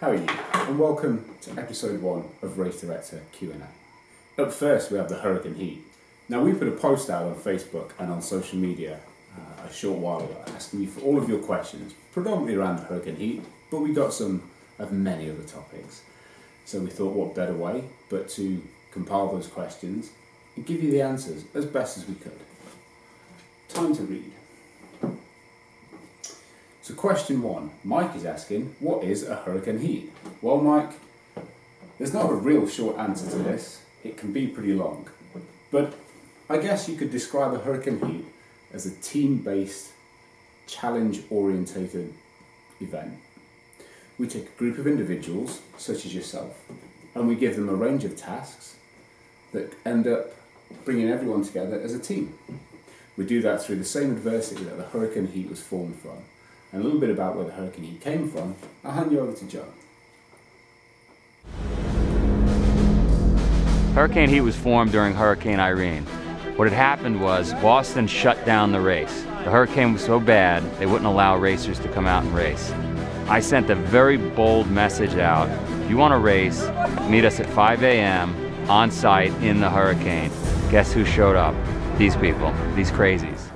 How are you? And welcome to episode 1 of Race Director Q&A. Up first we have the hurricane heat. Now we put a post out on Facebook and on social media a short while ago asking you for all of your questions, predominantly around the hurricane heat, but we got some of many other topics. So we thought what better way but to compile those questions and give you the answers as best as we could. Time to read. So question 1, Mike is asking, what is a hurricane heat? Well Mike, there's not a real short answer to this. It can be pretty long. But I guess you could describe a hurricane heat as a team-based, challenge-orientated event. We take a group of individuals, such as yourself, and we give them a range of tasks that end up bringing everyone together as a team. We do that through the same adversity that the hurricane heat was formed from. And a little bit about where the hurricane heat came from, I'll hand you over to Joe. Hurricane heat was formed during Hurricane Irene. What had happened was Boston shut down the race. The hurricane was so bad, they wouldn't allow racers to come out and race. I sent a very bold message out. If you want to race, meet us at 5 a.m. on site in the hurricane. Guess who showed up? These people, these crazies.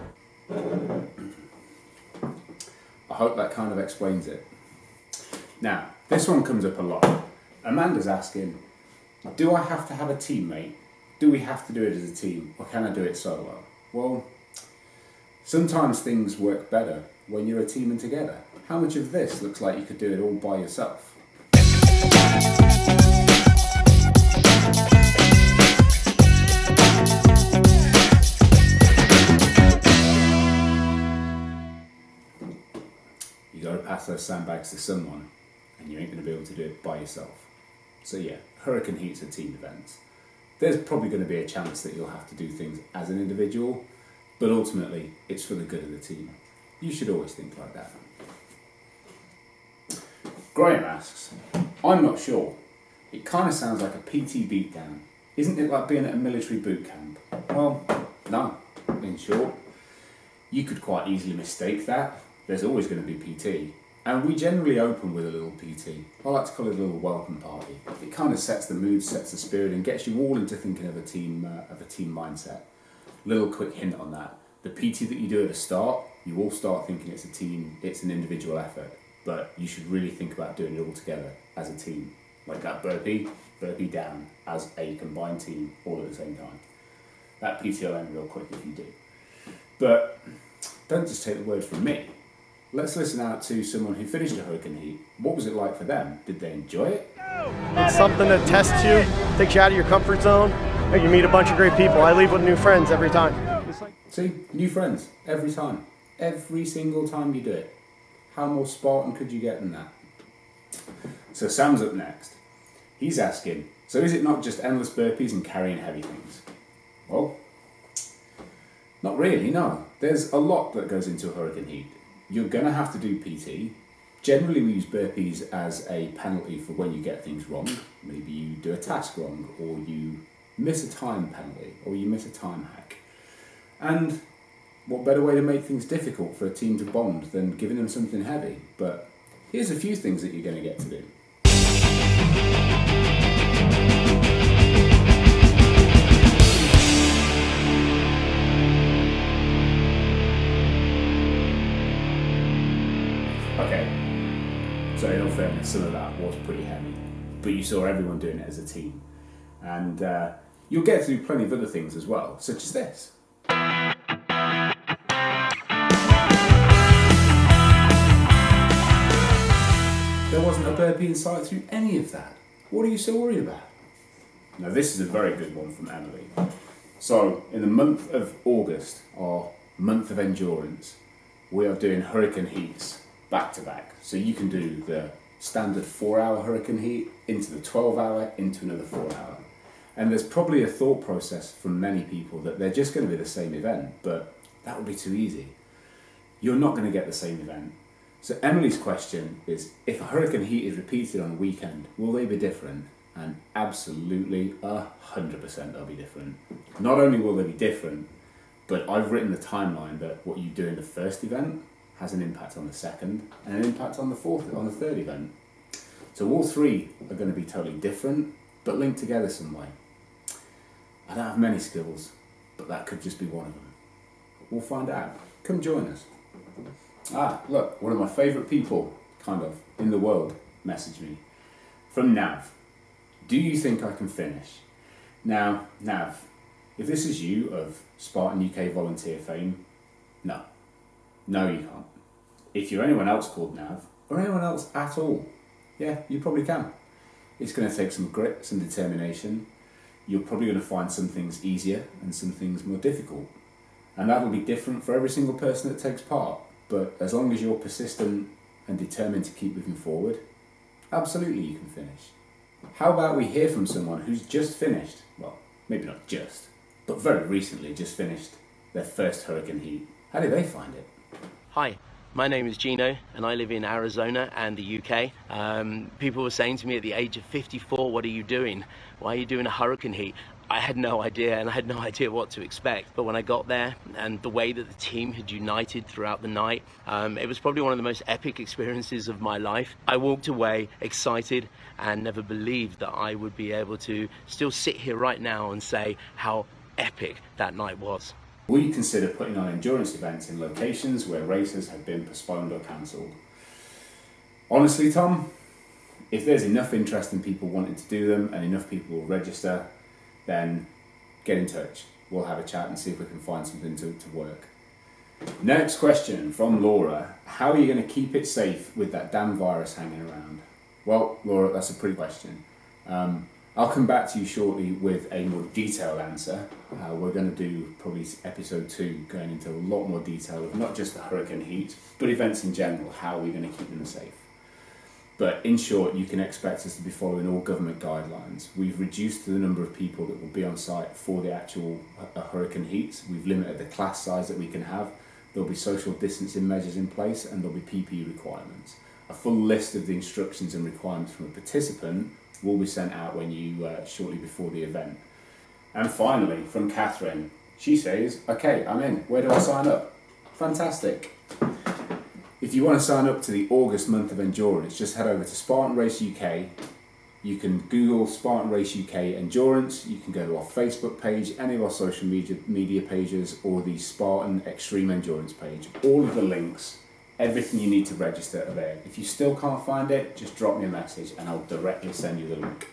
I hope that kind of explains it. Now, this one comes up a lot. Amanda's asking, do I have to have a teammate? Do we have to do it as a team, or can I do it solo? Well, sometimes things work better when you're a team and together. How much of this looks like you could do it all by yourself? You got to pass those sandbags to someone, and you ain't going to be able to do it by yourself. So yeah, hurricane heats are team events. There's probably going to be a chance that you'll have to do things as an individual, but ultimately it's for the good of the team. You should always think like that. Graham asks, I'm not sure. It kind of sounds like a PT beatdown. Isn't it like being at a military boot camp? Well, no, in short. You could quite easily mistake that. There's always going to be PT. And we generally open with a little PT. I like to call it a little welcome party. It kind of sets the mood, sets the spirit, and gets you all into thinking of a team mindset. Little quick hint on that. The PT that you do at the start, you all start thinking it's a team, it's an individual effort. But you should really think about doing it all together as a team. Like that burpee down as a combined team all at the same time. That PT will end real quick if you do. But don't just take the word from me. Let's listen out to someone who finished a hurricane heat. What was it like for them? Did they enjoy it? It's something that tests you, takes you out of your comfort zone, and you meet a bunch of great people. I leave with new friends every time. See, new friends every time. Every single time you do it. How more Spartan could you get than that? So Sam's up next. He's asking, so is it not just endless burpees and carrying heavy things? Well, not really, no. There's a lot that goes into a hurricane heat. You're going to have to do PT. Generally we use burpees as a penalty for when you get things wrong. Maybe you do a task wrong, or you miss a time penalty, or you miss a time hack. And what better way to make things difficult for a team to bond than giving them something heavy? But here's a few things that you're going to get to do. Okay, so in all fairness, some of that was pretty heavy, but you saw everyone doing it as a team. And you'll get to do plenty of other things as well, such as this. There wasn't a burpee in sight through any of that. What are you so worried about? Now this is a very good one from Emily. So in the month of August, our month of endurance, we are doing hurricane heats back to back. So you can do the standard 4-hour hurricane heat into the 12-hour, into another 4-hour. And there's probably a thought process from many people that they're just going to be the same event, but that would be too easy. You're not going to get the same event. So Emily's question is, if a hurricane heat is repeated on a weekend, will they be different? And absolutely 100% they'll be different. Not only will they be different, but I've written the timeline that what you do in the first event has an impact on the second and an impact on the third event. So all three are going to be totally different, but linked together some way. I don't have many skills, but that could just be one of them. We'll find out. Come join us. Look, one of my favourite people, kind of, in the world, messaged me. From Nav. Do you think I can finish? Now, Nav, if this is you of Spartan UK volunteer fame, no. No, you can't. If you're anyone else called Nav, or anyone else at all, yeah, you probably can. It's going to take some grit, some determination. You're probably going to find some things easier and some things more difficult. And that'll be different for every single person that takes part. But as long as you're persistent and determined to keep moving forward, absolutely you can finish. How about we hear from someone who's just finished, well, maybe not just, but very recently just finished their first hurricane heat. How did they find it? Hi, my name is Gino and I live in Arizona and the UK. People were saying to me at the age of 54, what are you doing? Why are you doing a hurricane heat? I had no idea, and I had no idea what to expect. But when I got there, and the way that the team had united throughout the night, it was probably one of the most epic experiences of my life. I walked away excited and never believed that I would be able to still sit here right now and say how epic that night was. Will you consider putting on endurance events in locations where races have been postponed or cancelled? Honestly, Tom, if there's enough interest in people wanting to do them and enough people will register, then get in touch. We'll have a chat and see if we can find something to work. Next question from Laura. How are you going to keep it safe with that damn virus hanging around? Well, Laura, that's a pretty question. I'll come back to you shortly with a more detailed answer. We're going to do probably episode 2 going into a lot more detail of not just the hurricane heat, but events in general, how we're going to keep them safe. But in short, you can expect us to be following all government guidelines. We've reduced the number of people that will be on site for the actual hurricane heats. We've limited the class size that we can have. There'll be social distancing measures in place and there'll be PPE requirements. A full list of the instructions and requirements from a participant will be sent out when you shortly before the event. And finally, from Catherine, she says, okay, I'm in. Where do I sign up? Fantastic. If you want to sign up to the August month of endurance, just head over to Spartan Race UK. You can Google Spartan Race UK Endurance. You can go to our Facebook page, any of our social media pages, or the Spartan Extreme Endurance page. All of the links, everything you need to register are there. If you still can't find it, just drop me a message and I'll directly send you the link.